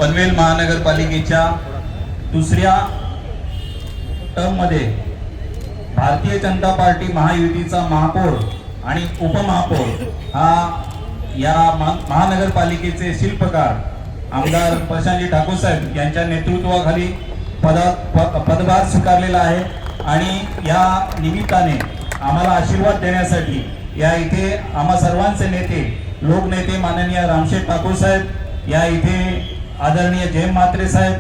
पनवेल महानगरपालिकेच्या दुसऱ्या टर्ममध्ये भारतीय जनता पार्टी महायुतीचा महापौर आणि उपमहापौर हा या महानगरपालिकेचे शिल्पकार आमदार प्रशांतजी ठाकूर साहेब यांच्या नेतृत्वाखाली पदभार स्वीकारलेला आहे। आणि या निमित्ताने आम्हाला आशीर्वाद देण्यासाठी या इथे आम्हा सर्वांचे नेते लोकनेते माननीय रामशेठ ठाकूर साहेब, या इथे आदरणीय जयंत म्हात्रे साहेब,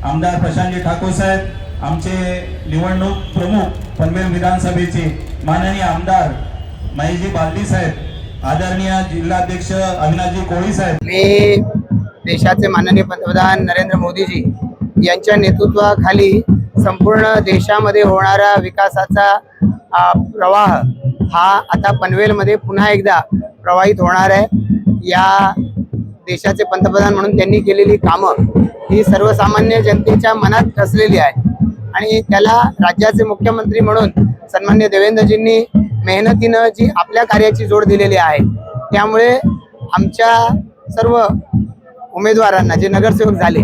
आमदार प्रशांतजी ठाकूर साहेब, आमचे निवडणूक प्रमुख पनवेल विधानसभेचे माननीय आमदार महेशजी बालदी साहेब, आदरणीय जिल्हाध्यक्ष अविनाशजी कोळी साहेब, मी देशाचे माननीय पंतप्रधान नरेंद्र मोदीजी यांच्या नेतृत्वाखाली संपूर्ण देशामध्ये होणारा विकासाचा प्रवाह हा आता पनवेलमध्ये पुन्हा एकदा प्रवाहित होणार आहे। या देशाचे पंतप्रधान म्हणून त्यांनी केलेली कामं ही सर्वसामान्य जनतेच्या मनात ठसलेली आहे आणि त्याला राज्याचे मुख्यमंत्री म्हणून सन्मान्य देवेंद्रजींनी मेहनतीनं जी आपल्या कार्याची जोड दिलेली आहे, त्यामुळे आमच्या सर्व उमेदवारांना जे नगरसेवक झाले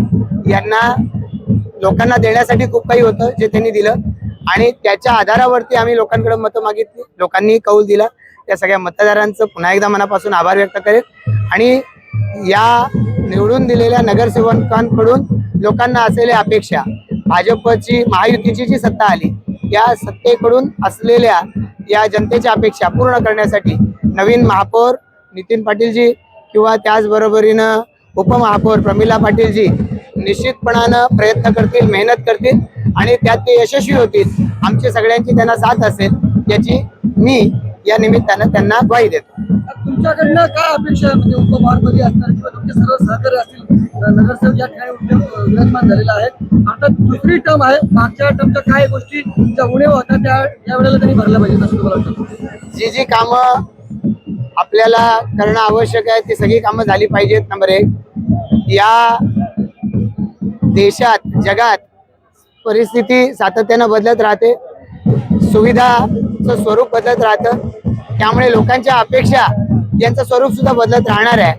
यांना लोकांना देण्यासाठी खूप काही होतं जे त्यांनी दिलं आणि त्याच्या आधारावरती आम्ही लोकांकडे मतं मागितली, लोकांनी कौल दिला। त्या सगळ्या मतदारांचं पुन्हा एकदा मनापासून आभार व्यक्त करेल आणि या निवडून दिलेल्या नगरसेवकांकडून लोकांना असलेल्या अपेक्षा, भाजपची महायुतीची जी सत्ता आली या सत्तेकडून असलेल्या या जनतेच्या अपेक्षा पूर्ण करण्यासाठी नवीन महापौर नितीन पाटीलजी किंवा त्याचबरोबरीनं उपमहापौर प्रमिला पाटीलजी निश्चितपणानं प्रयत्न करतील, मेहनत करतील आणि त्यात ते यशस्वी होतील। आमची सगळ्यांची त्यांना साथ असेल याची मी या निमित्तानं त्यांना ग्वाही देतो। तुमच्याकडनं काय अपेक्षा आहे, म्हणजे उपमहापौरपदी असणार किंवा तुमचे सर्व सहकारी असतील, नगरसेवक या ठिकाणी विराजमान झालेला आहे। आता दुसरी टर्म आहे, मागच्या टर्मच्या काय गोष्टी ज्या उणीव होत्या त्या यावेळेला त्यांनी भरल्या पाहिजेत असं तुम्हाला वाटतं? जी जी कामं आपल्याला करणं आवश्यक आहे ती सगळी कामं झाली पाहिजेत। नंबर 1, या देशात जगात परिस्थिती सातत्यानं बदलत राहते, सुविधाचं स्वरूप बदलत राहतं, त्यामुळे लोकांच्या अपेक्षा यांचं स्वरूप सुद्धा बदलत राहणार आहे।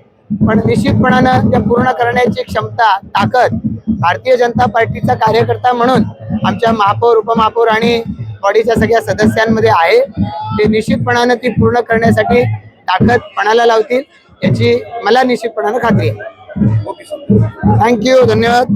पण निश्चितपणानं त्या पूर्ण करण्याची क्षमता, ताकद भारतीय जनता पार्टीचा कार्यकर्ता म्हणून आमच्या महापौर, उपमहापौर आणि बॉडीच्या सगळ्या सदस्यांमध्ये आहे। ते निश्चितपणानं ती पूर्ण करण्यासाठी ताकद पणाला लावतील याची मला निश्चितपणानं खात्री आहे। थँक्यू, धन्यवाद।